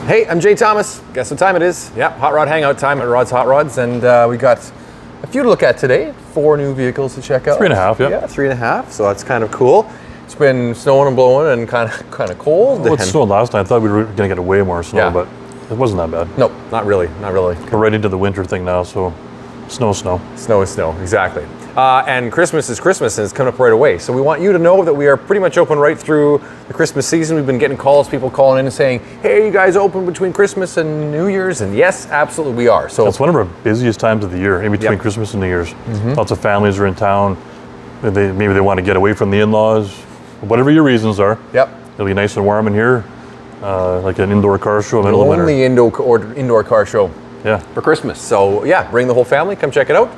Hey, I'm Jay Thomas. Guess what time it is? Yeah, Hot Rod Hangout time at Rod's Hot Rods, and we got a few to look at today. 4 new vehicles to check out. 3.5, yeah. Yeah, 3.5. So that's kind of cool. It's been snowing and blowing and kind of cold. Well, it snowed last night. I thought we were going to get way more snow, but it wasn't that bad. No, not really, not really. We're right into the winter thing now, so snow. Snow is snow, exactly. And Christmas is Christmas, and it's coming up right away. So we want you to know that we are pretty much open right through the Christmas season. We've been getting calls, people calling in and saying, hey, you guys open between Christmas and New Year's? And yes, absolutely we are. So it's one of our busiest times of the year, in between Christmas and New Year's. Lots of families are in town. Maybe they want to get away from the in-laws. Whatever your reasons are. Yep. It'll be nice and warm in here, like an indoor car show in the middle of winter. Only indoor car show for Christmas. So yeah, bring the whole family, come check it out.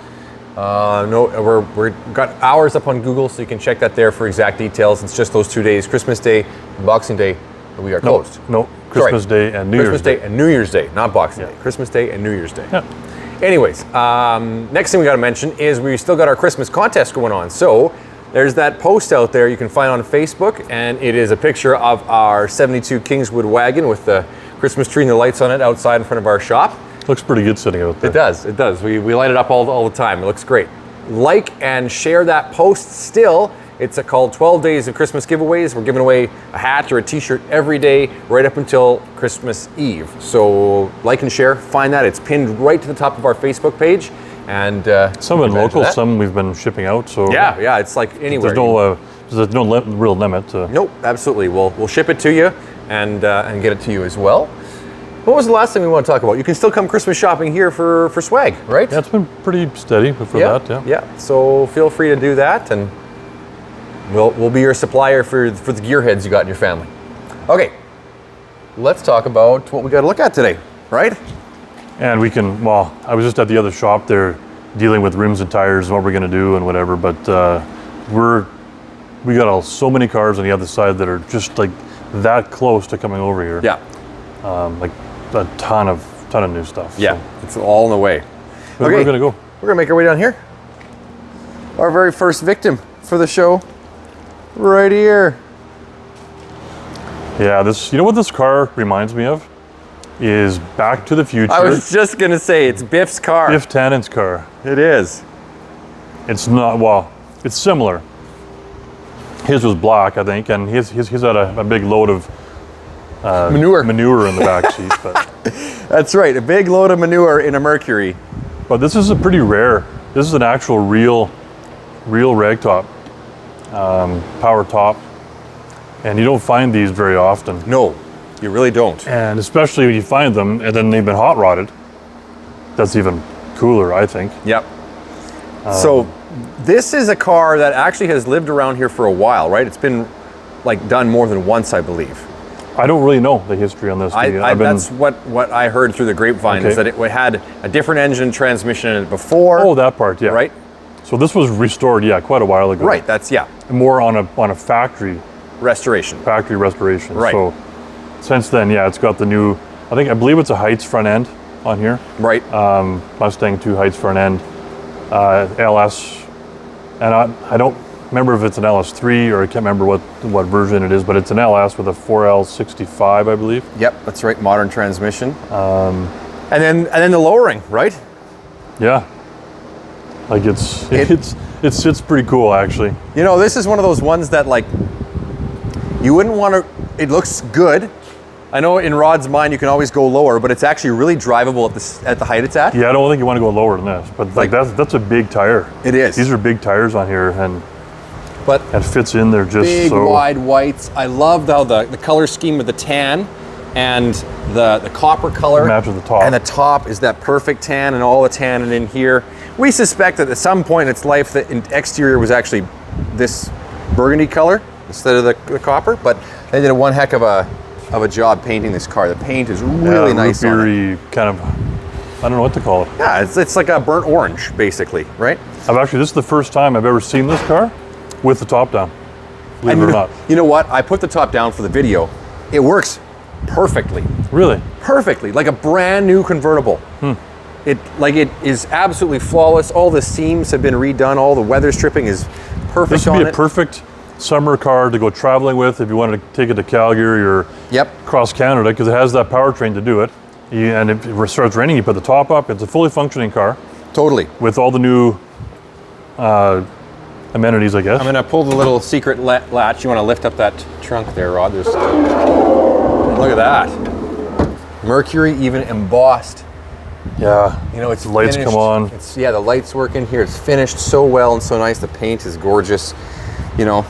We've got hours up on Google, so you can check that there for exact details. It's just those 2 days, Christmas Day and Boxing Day, that we are closed. No, Christmas Day and New Year's Day. Christmas Day and New Year's Day, not Boxing Day. Christmas Day and New Year's Day. Yeah. Anyways, next thing we got to mention is we still got our Christmas contest going on. So there's that post out there you can find on Facebook, and it is a picture of our 72 Kingswood wagon with the Christmas tree and the lights on it outside in front of our shop. Looks pretty good sitting out there. It does. We light it up all the time. It looks great. Like and share that post still. It's called 12 Days of Christmas Giveaways. We're giving away a hat or a t-shirt every day right up until Christmas Eve. So like and share, find that. It's pinned right to the top of our Facebook page. And some of local, some we've been shipping out. So yeah, it's like anywhere. There's no real limit. Nope, absolutely. We'll ship it to you and get it to you as well. What was the last thing we want to talk about? You can still come Christmas shopping here for swag, right? Yeah, it's been pretty steady for that. Yeah. So feel free to do that, and we'll be your supplier for the gearheads you got in your family. Okay, let's talk about what we got to look at today, right? And we can, well, I was just at the other shop there dealing with rims and tires and what we're going to do and whatever, but we got so many cars on the other side that are just like that close to coming over here. Yeah. Like a ton of new stuff. Yeah, so. It's all in the way. Where are we going to go? We're going to make our way down here. Our very first victim for the show, right here. Yeah, you know what this car reminds me of? Is Back to the Future. I was just going to say, it's Biff's car. Biff Tannen's car. It is. It's not, well, it's similar. His was black, I think, and he's had a big load of manure in the back seat. But that's right, a big load of manure in a Mercury. But this is this is an actual real ragtop, power top, and you don't find these very often. No. You really don't. And especially when you find them and then they've been hot rodded. That's even cooler, I think. Yep. So this is a car that actually has lived around here for a while, right? It's been like done more than once, I believe. I don't really know the history on this. That's what I heard through the grapevine, is that it had a different engine transmission in it before. Oh, that part, yeah. Right? So this was restored, quite a while ago. Right, that's, more on a factory restoration. Right. So since then, it's got the new, I believe it's a Heights front end on here. Right. Mustang 2 Heights front end, LS, and I don't remember if it's an LS3 or I can't remember what version it is, but it's an LS with a 4L65, I believe. Yep, that's right, modern transmission. And then the lowering, right? Yeah. Like it sits pretty cool, actually. You know, this is one of those ones that like, you wouldn't want to, it looks good. I know in Rod's mind you can always go lower, but it's actually really drivable at the height it's at. Yeah, I don't think you want to go lower than this, but like that's a big tire. It is. These are big tires on here, and but it fits in there just big, wide whites. I love how the color scheme with the tan and the copper color matches the top. And the top is that perfect tan, and all the tannin in here. We suspect that at some point in its life the exterior was actually this burgundy color instead of the copper, but they did one heck of a job painting this car. The paint is really nice on it. Kind of, I don't know what to call it. Yeah, it's like a burnt orange, basically, right? This is the first time I've ever seen this car with the top down, believe it or not. You know what? I put the top down for the video. It works perfectly. Really? Perfectly, like a brand new convertible. It is absolutely flawless. All the seams have been redone. All the weather stripping is perfect on it. This would be a perfect summer car to go traveling with if you wanted to take it to Calgary or Yep. across Canada, because it has that powertrain to do it. And if it starts raining, you put the top up. It's a fully functioning car Totally. with all the new amenities, I guess. I'm gonna pull the little secret latch. You wanna lift up that trunk there, Rod. There's, look at that. Mercury even embossed. Yeah. You know, it's lights finished. come on. It's, yeah, the lights work in here. It's finished so well and so nice. The paint is gorgeous. You know,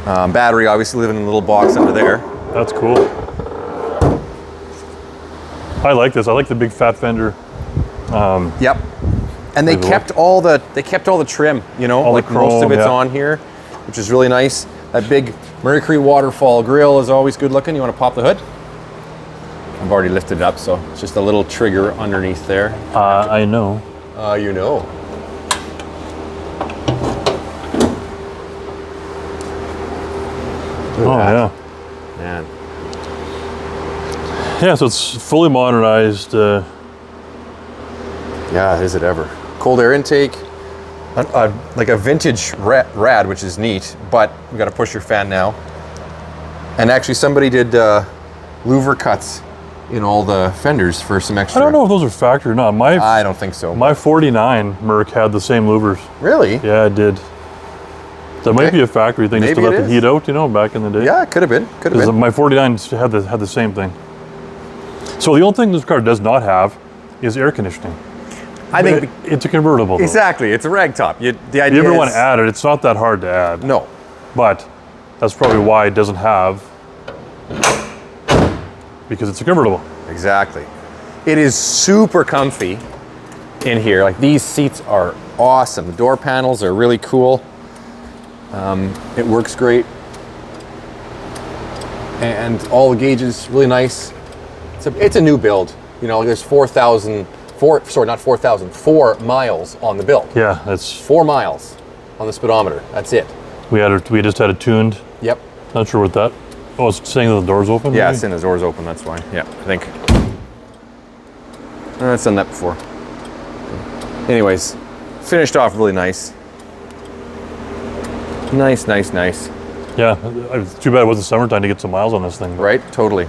battery obviously living in a little box under there. That's cool. I like this. I like the big fat fender. Yep. And they kept all the trim. You know, All the like most chrome, of it's yeah. on here, which is really nice. That big Mercury waterfall grille is always good looking. You want to pop the hood? I've already lifted it up, so it's just a little trigger underneath there. I know. You know. Look Oh, at that. yeah. Man. Yeah, so it's fully modernized. Yeah, is it ever. Cold air intake, like a vintage rad, which is neat, but you got to push your fan now. And actually somebody did louver cuts in all the fenders for some extra. I don't know if those are factory or not. I don't think so. My 49 Merc had the same louvers. Really? Yeah, it did. That might be a factory thing, just to Maybe let it the is. heat out, you know, back in the day. Yeah, it could have been. Could have 'Cause been. my 49 had the same thing. So the only thing this car does not have is air conditioning. I think It's a convertible, though. exactly. It's a ragtop. The If idea you ever is, want to add it, it's not that hard to add. No. But that's probably why it doesn't have, because it's a convertible. Exactly. It is super comfy in here. Like, these seats are awesome. The door panels are really cool. It works great. And all the gauges really nice. It's a new build. You know, there's 4 miles on the build. Yeah, it's 4 miles on the speedometer. That's it. we just had it tuned. Yep. Not sure what that. Oh, it's saying that the door's open. Yeah, maybe? it's in the doors open. That's why. Yeah, I think. I've done that before. Anyways, finished off really nice. Nice. Yeah, it's too bad it wasn't summertime to get some miles on this thing. Right? Totally.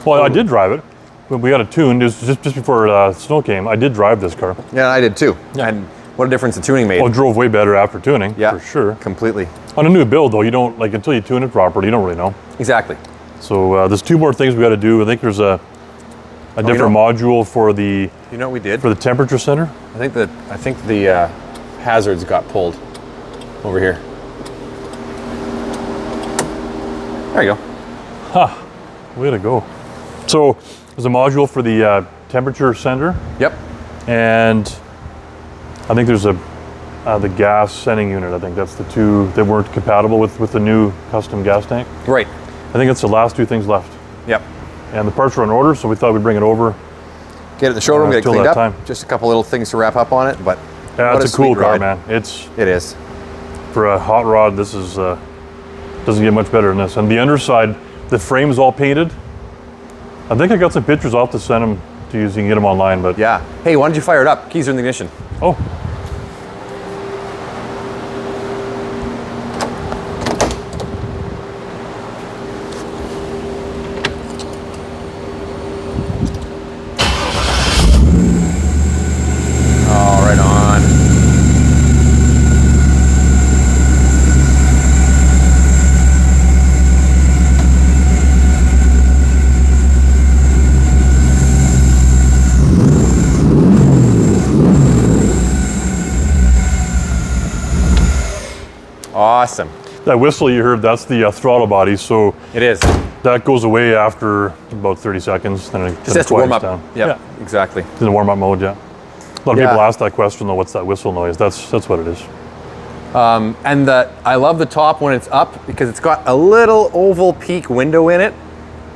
Well, I did drive it. When we got it tuned, it was just before snow came. I did drive this car. Yeah, I did too. Yeah. And what a difference the tuning made. Well, it drove way better after tuning, Yeah, for sure. completely. On a new build, though, you don't, like, until you tune it properly, you don't really know. Exactly. So there's 2 more things we got to do. I think there's a different module for the You know what we did? temperature center. I think the hazards got pulled over here. There you go. Way to go. So there's a module for the temperature sender, Yep. and I think there's the gas sending unit. I think that's the 2 that weren't compatible with the new custom gas tank. Right. I think that's the last 2 things left. Yep. And the parts are on order, so we thought we'd bring it over. Get it in the showroom, get it till cleaned that up. time. Just a couple little things to wrap up on it, but Yeah, what it's a cool sweet car, ride. man. It is. For a hot rod, this is doesn't get much better than this. And the underside, the frame's all painted. I think I got some pictures. I'll have to send them to you so you can get them online. But Yeah. Hey, why don't you fire it up? Keys are in the ignition. oh, Oh, right on. Awesome. that whistle you heard, that's the throttle body. So It is. that goes away after about 30 seconds. Then it Just has to warm up. down. Yep, exactly. In the warm up mode, yeah. A lot of Yeah. people ask that question though, what's that whistle noise? That's what it is. And I love the top when it's up because it's got a little oval peak window in it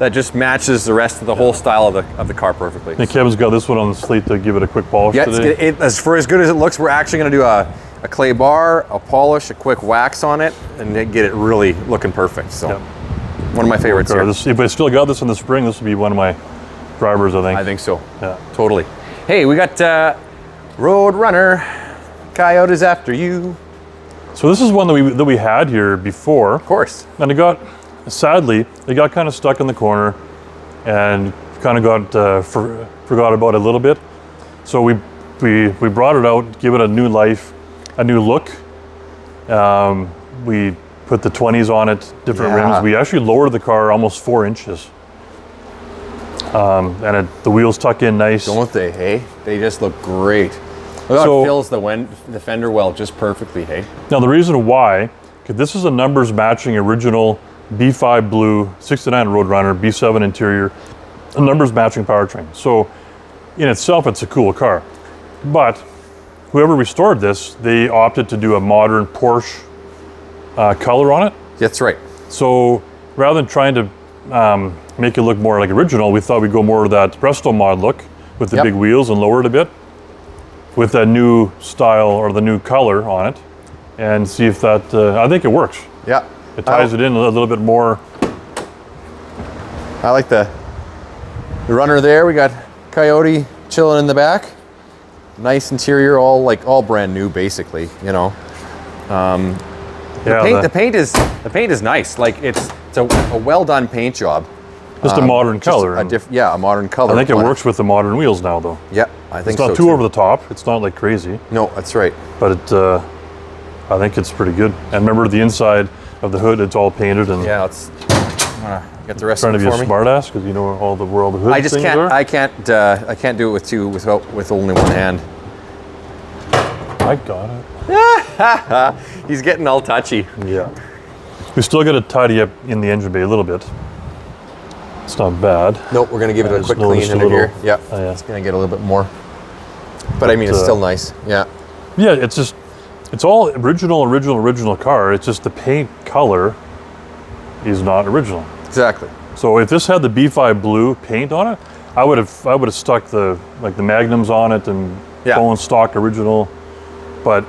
that just matches the rest of the whole style of the car perfectly. And Kevin's got this one on the slate to give it a quick polish Yeah, today. for as good as it looks, we're actually going to do a clay bar, a polish, a quick wax on it, and then get it really looking perfect. So, Yep. one of my favorites here. If I still got this in the spring, this would be one of my drivers, I think. I think so. Yeah. Totally. Hey, we got Road Runner. Coyote is after you. So this is one that we had here before. Of course. And sadly, it got kind of stuck in the corner and kind of got forgot about it a little bit. So we brought it out, give it a new life, a new look. We put the 20s on it, different rims. We actually lowered the car almost 4 inches. And the wheels tuck in nice. Don't they, hey? They just look great. Look how it fills the fender well just perfectly, hey? Now the reason why, because this is a numbers matching original B5 blue, 69 Roadrunner, B7 interior, a numbers matching powertrain. So in itself, it's a cool car. But whoever restored this, they opted to do a modern Porsche color on it. That's right. So rather than trying to make it look more like original, we thought we'd go more to that Presto mod look with the big wheels and lower it a bit with that new style or the new color on it and see if that, I think it works. Yeah. It ties it in a little bit more. I like the runner there. We got Coyote chilling in the back. Nice interior, all brand new basically, you know. The paint is nice. Like it's a well done paint job. Just a modern color. A modern color. I think it works with the modern wheels now, though. Yeah, I think it's not too over the top. It's not like crazy. No, that's right. But I think it's pretty good. And remember the inside of the hood, it's all painted. And yeah, let's get the rest of it for me. Trying to be a smartass because you know all the world of hood I just things can't. are. I can't do it with only one hand. I got it. He's getting all touchy. Yeah. We still got to tidy up in the engine bay a little bit. It's not bad. Nope, we're gonna give it a quick clean under here. Yeah, it's gonna get a little bit more. But I mean, it's still nice. Yeah. Yeah, it's all original car. It's just the paint color is not original. Exactly. So if this had the B5 blue paint on it, I would have stuck the magnums on it and bone stock original. But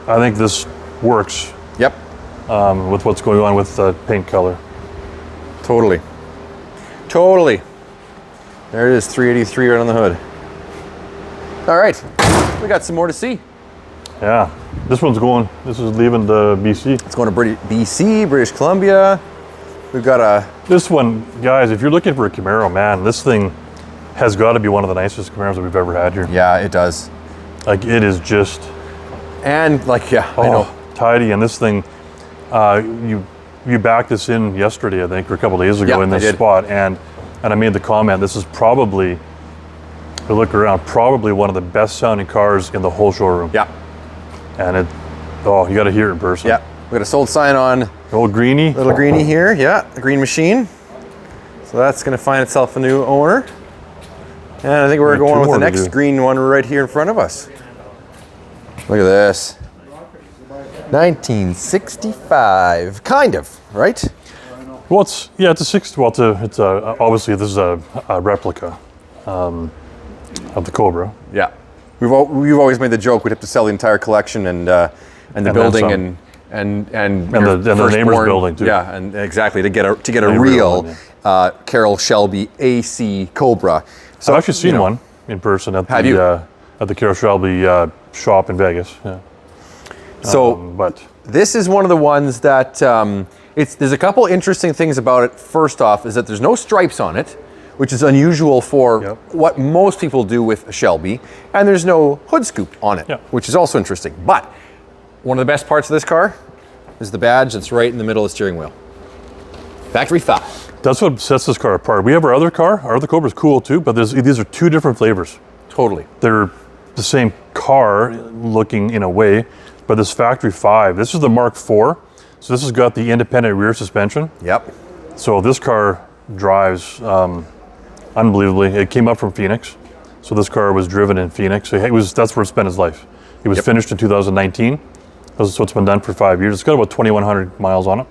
I think this works. Yep. With what's going on with the paint color. Totally. There it is, 383 right on the hood. All right, we got some more to see. Yeah, this is leaving the BC. It's going to BC, British Columbia. We've got this one, guys, if you're looking for a Camaro, man, this thing has got to be one of the nicest Camaros that we've ever had here. Yeah, it does. Like, it is just... And, like, I know. Tidy, and this thing, you backed this in yesterday, I think, or a couple days ago in this spot, and I made the comment, this is probably, if you look around, probably one of the best sounding cars in the whole showroom. Yeah. And you got to hear it in person. Yeah, we got a sold sign on. Little greenie here, yeah, the green machine. So that's gonna find itself a new owner. And I think we're going with the next green one right here in front of us. Look at this. 1965, kind of, right? Well, it's a 60. Well, obviously this is a replica of the Cobra. Yeah, we've always made the joke we'd have to sell the entire collection and the building and the neighbor's building too. Yeah, and exactly to get a real Carroll Shelby AC Cobra. So I've actually seen one in person at the Carroll Shelby shop in Vegas. Yeah. So, but this is one of the ones that there's a couple interesting things about it. First off, is that there's no stripes on it, which is unusual for what most people do with a Shelby, and there's no hood scoop on it, which is also interesting. But one of the best parts of this car is the badge that's right in the middle of the steering wheel. Factory 5. That's what sets this car apart. We have our other car. Our other Cobra is cool too, but these are two different flavors. Totally. They're the same car looking in a way, but this Factory 5, this is the Mark IV. So this has got the independent rear suspension. Yep. So this car drives unbelievably. It came up from Phoenix. So this car was driven in Phoenix. So that's where it spent his life. It was finished in 2019. So it's been done for 5 years. It's got about 2,100 miles on it.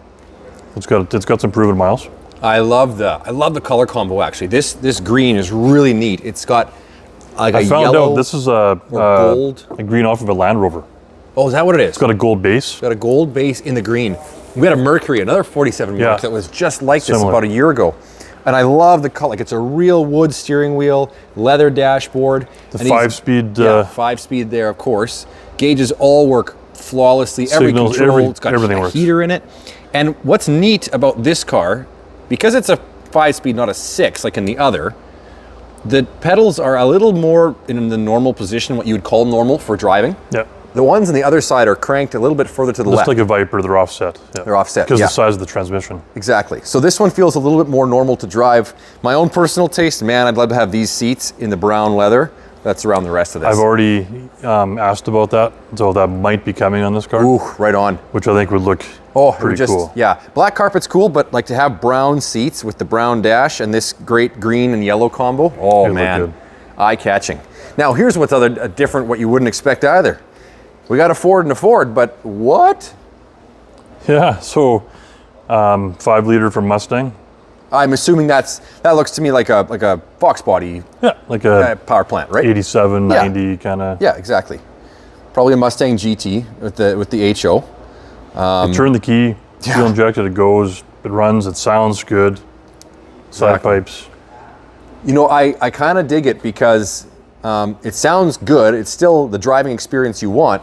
It's got some proven miles. I love the color combo actually. This green is really neat. It's got like a yellow. I found out this is a green off of a Land Rover. Oh, is that what it is? It's got a gold base. It's got a gold base in the green. We had a Mercury, another 47 Mark that was just like this about a year ago. And I love the color. Like it's a real wood steering wheel, leather dashboard. The 5-speed. 5-speed there, of course. Gauges all work flawlessly. Every Signals, control, it's got everything a works. heater in it. And what's neat about this car, because it's a 5-speed, not a 6 like in the other, the pedals are a little more in the normal position, what you would call normal for driving. Yeah. The ones on the other side are cranked a little bit further to the Just left. like a Viper, they're offset. Yeah. They're offset, Because yeah. of the size of the transmission. Exactly. So this one feels a little bit more normal to drive. My own personal taste, man, I'd love to have these seats in the brown leather. That's around the rest of this. I've already asked about that, so that might be coming on this car. Ooh, right on. Which I think would look pretty cool. Yeah, black carpet's cool, but like to have brown seats with the brown dash and this great green and yellow combo, oh It'd look man, good. eye-catching. Now here's what's different, what you wouldn't expect either. We got a Ford and a Ford, but what? Yeah, so 5-liter from Mustang. I'm assuming that looks to me like a Fox body Yeah, like a power plant, right? 87, 90 kind of. Yeah, exactly. Probably a Mustang GT with the HO. You turn the key, fuel injected, it goes, it runs, it sounds good. Side Exactly. pipes. You know, I kind of dig it because it sounds good. It's still the driving experience you want,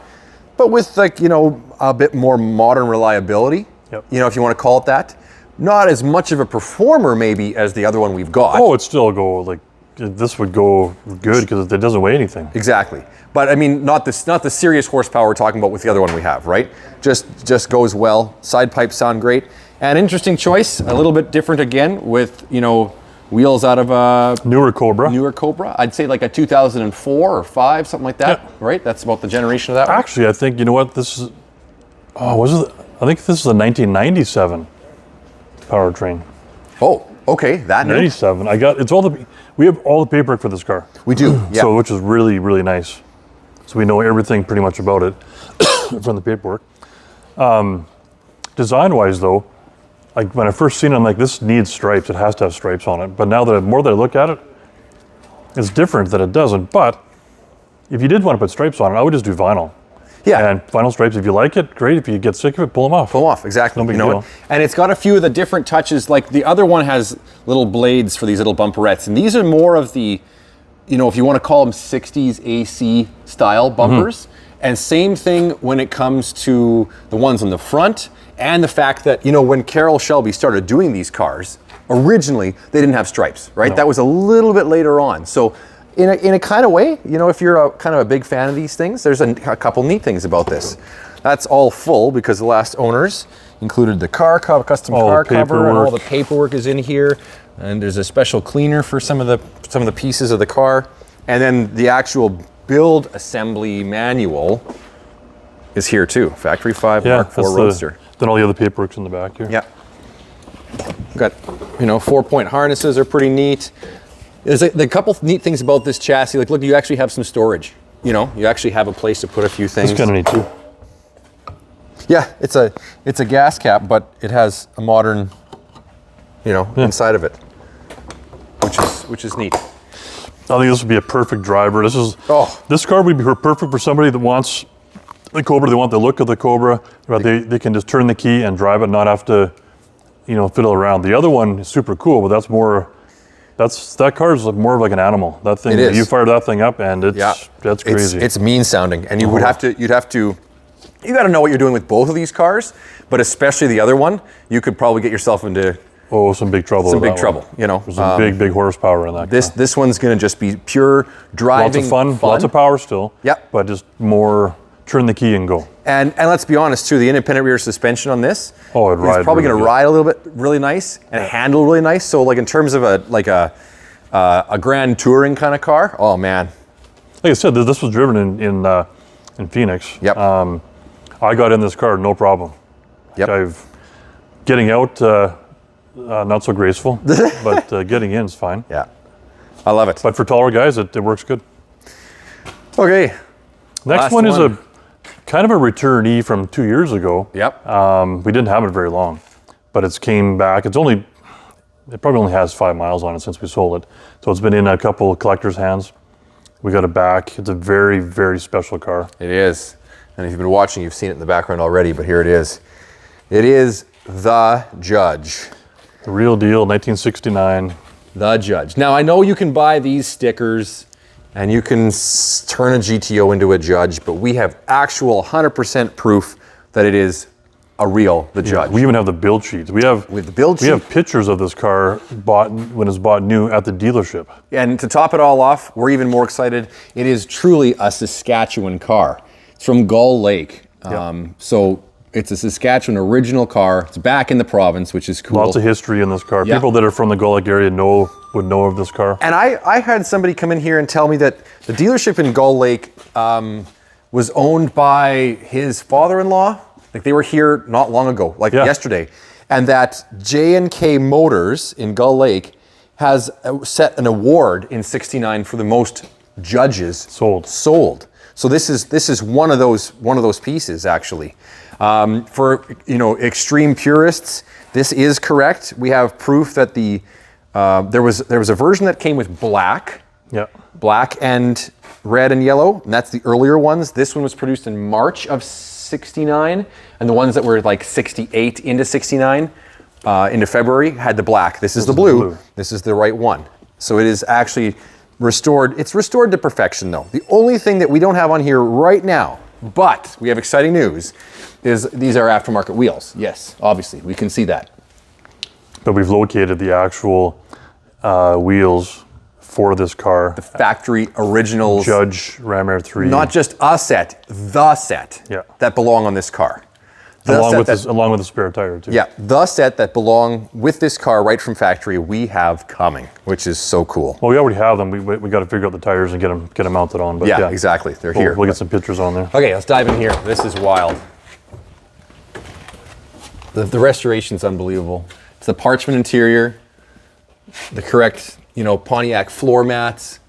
but with like, you know, a bit more modern reliability. Yep. You know, if you want to call it that. Not as much of a performer maybe as the other one we've got. Oh, it still go like this would go good because it doesn't weigh anything. Exactly. But I mean, not the serious horsepower we're talking about with the other one we have, right? Just goes well. Side pipes sound great. And interesting choice, a little bit different again with, you know, wheels out of a Newer Cobra. I'd say like a 2004 or 5, something like that, Yeah. right? That's about the generation of that one. Actually, I think, you know what, this is, I think this is a 1997 powertrain. Oh, okay, that new. 97. We have all the paperwork for this car. We do, yeah. So, which is really, really nice. So we know everything pretty much about it from the paperwork. Design-wise though, like when I first seen it, I'm like, this needs stripes. It has to have stripes on it. But now that more that I look at it, it's different that it doesn't. But if you did want to put stripes on it, I would just do vinyl. Yeah. And vinyl stripes, if you like it, great. If you get sick of it, pull them off. Pull them off, exactly. No big you know deal. what? And it's got a few of the different touches, like the other one has little blades for these little bumperettes. And these are more of the, you know, if you want to call them 60s AC style bumpers. And same thing when it comes to the ones on the front and the fact that, you know, when Carroll Shelby started doing these cars, originally they didn't have stripes, right? No. That was a little bit later on. So in a kind of way, you know, if you're a kind of a big fan of these things, there's a couple neat things about this. That's all full because the last owners included the custom car cover, and all the paperwork is in here. And there's a special cleaner for some of the pieces of the car. And then the actual build assembly manual is here too. Factory 5 Mark IV Roadster. Then all the other paperwork's in the back here. Yeah. Got, you know, 4-point harnesses are pretty neat. There's a couple neat things about this chassis. Like, look, you actually have some storage. You know, you actually have a place to put a few things. It's kind of neat too. Yeah, it's a gas cap, but it has a modern, you know, inside of it, which is neat. I think this would be a perfect driver. Oh. This car would be perfect for somebody that wants the Cobra. They want the look of the Cobra, but they can just turn the key and drive it, not have to, you know, fiddle around. The other one is super cool, but that car is more of like an animal. That thing, It is. you fire that thing up, and that's crazy. It's mean sounding, and you got to know what you're doing with both of these cars, but especially the other one, you could probably get yourself into some big trouble. some with big that trouble. one. You know, There's some big horsepower in that. this one's going to just be pure driving, lots of fun, lots of power still. Yep. But just more turn the key and go. And let's be honest too, the independent rear suspension on this is ride probably going really to good. ride a little bit really nice and handle really nice. So like in terms of a grand touring kind of car, oh man. Like I said, this was driven in Phoenix. Yep. I got in this car, no problem. Yep. Getting out, not so graceful, but getting in is fine. Yeah. I love it. But for taller guys, it works good. Okay. Next Last one is one. a kind of a returnee from 2 years ago. Yep. We didn't have it very long, but it's came back. It probably only has 5 miles on it since we sold it. So it's been in a couple of collectors' hands. We got it back. It's a very, very special car. It is. And if you've been watching, you've seen it in the background already, but here it is. It is the Judge. The real deal, 1969. The Judge. Now, I know you can buy these stickers and you can turn a GTO into a Judge, but we have actual 100% proof that it is the Judge. We even have the build sheets. We have With the build sheet. We have pictures of this car bought when it was bought new at the dealership. And to top it all off, we're even more excited. It is truly a Saskatchewan car. It's from Gull Lake. So it's a Saskatchewan original car. It's back in the province, which is cool. Lots of history in this car. Yeah. People that are from the Gull Lake area would know of this car. And I had somebody come in here and tell me that the dealership in Gull Lake was owned by his father-in-law. Like they were here not long ago, yesterday. And that J&K Motors in Gull Lake has set an award in '69 for the most Judges sold. So this is one of those pieces actually. For extreme purists, this is correct. We have proof that there was a version that came with black and red and yellow, and that's the earlier ones. This one was produced in March of '69, and the ones that were like '68 into '69 into February had the black. This is the blue. This is the right one. So it is actually restored. It's restored to perfection though. The only thing that we don't have on here right now, but we have exciting news, is these are aftermarket wheels. Yes, obviously, we can see that. But we've located the actual wheels for this car. The factory originals. Judge Ram Air 3. Not just a set, the set that belong on this car. Along with the spare tire too. Yeah, the set that belong with this car right from factory we have coming, which is so cool. Well, we already have them. We got to figure out the tires and get them mounted on. But yeah, exactly. They're here. We'll get some pictures on there. Okay, let's dive in here. This is wild. The restoration's unbelievable. It's the parchment interior, the correct, Pontiac floor mats.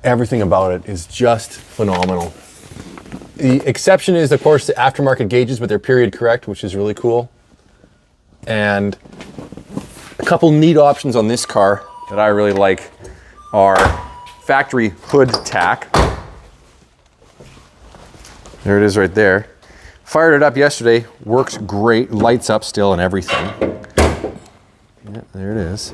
Everything about it is just phenomenal. The exception is, of course, the aftermarket gauges, but they're period correct, which is really cool. And a couple neat options on this car that I really like are factory hood tack. There it is right there. Fired it up yesterday, works great, lights up still and everything. Yeah, there it is.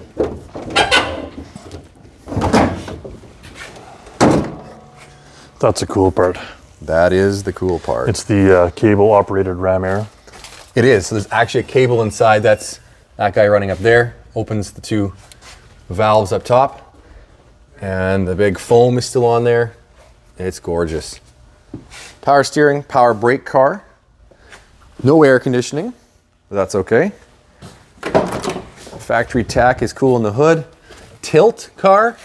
That's the cool part. That is the cool part. It's the cable-operated Ram Air. It is. So there's actually a cable inside. That's that guy running up there. Opens the two valves up top. And the big foam is still on there. It's gorgeous. Power steering, power brake car. No air conditioning, but that's okay. Factory tack is cool in the hood. Tilt car.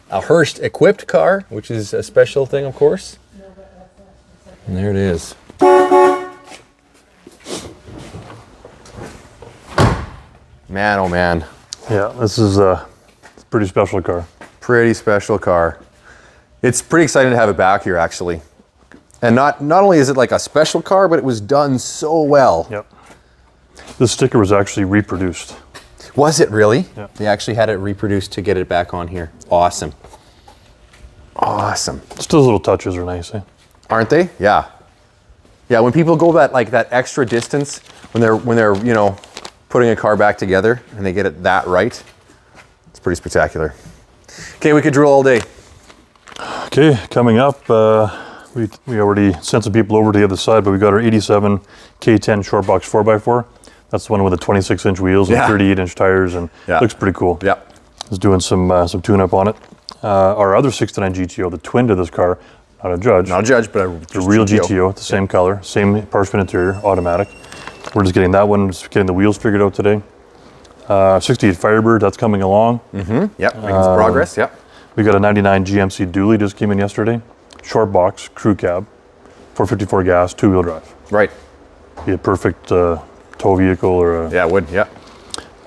A Hurst equipped car, which is a special thing, of course. And there it is. Man, oh man. Yeah, this is a pretty special car. Pretty special car. It's pretty exciting to have it back here, actually. And not only is it like a special car, but it was done so well. Yep. This sticker was actually reproduced. Was it really? Yeah. They actually had it reproduced to get it back on here. Awesome. Awesome. Still, little touches are nice, eh? Aren't they? Yeah. Yeah, when people go that extra distance, when they're putting a car back together and they get it that right, it's pretty spectacular. Okay, we could drill all day. Okay, coming up, we already sent some people over to the other side, but we got our 87 K10 short box 4x4. That's the one with the 26-inch wheels and 38-inch tires, and looks pretty cool. Yeah. Just doing some tune-up on it. Our other 69 GTO, the twin to this car, not a Judge. Not a Judge, but a real GTO, the same color, same parchment interior, automatic. We're just getting that one, just getting the wheels figured out today. 68 Firebird, that's coming along. Mm-hmm. Yep, making some progress. Yep. We got a 99 GMC dually just came in yesterday. Short box, crew cab, 454 gas, two-wheel drive. Right. Be a perfect tow vehicle or a... Yeah, it would, yeah.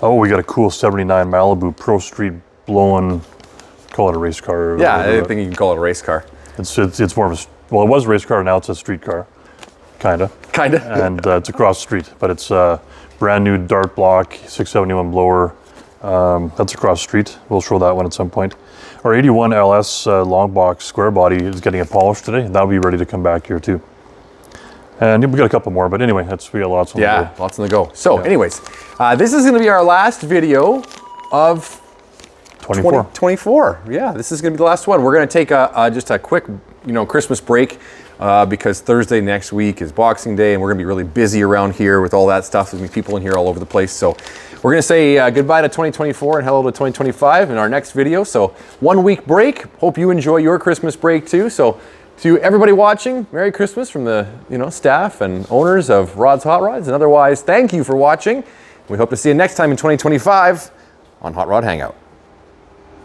Oh, we got a cool 79 Malibu Pro Street blowing, call it a race car. Yeah, I think you can call it a race car. It's more of a, well, it was a race car, now it's a street car, kinda. Kinda. And it's across the street, but it's a brand new Dart block, 671 blower. That's across the street. We'll show that one at some point. Our 81 LS long box square body is getting it polished today. That'll be ready to come back here too. And we got a couple more, but anyway, we got lots on the go. Yeah, lots on the go. So anyways, this is gonna be our last video of 2024. Yeah, this is going to be the last one. We're going to take just a quick, Christmas break because Thursday next week is Boxing Day, and we're going to be really busy around here with all that stuff. There's going to be people in here all over the place. So we're going to say goodbye to 2024 and hello to 2025 in our next video. So 1 week break. Hope you enjoy your Christmas break too. So to everybody watching, Merry Christmas from the staff and owners of Rod's Hot Rods, and otherwise, thank you for watching. We hope to see you next time in 2025 on Hot Rod Hangout.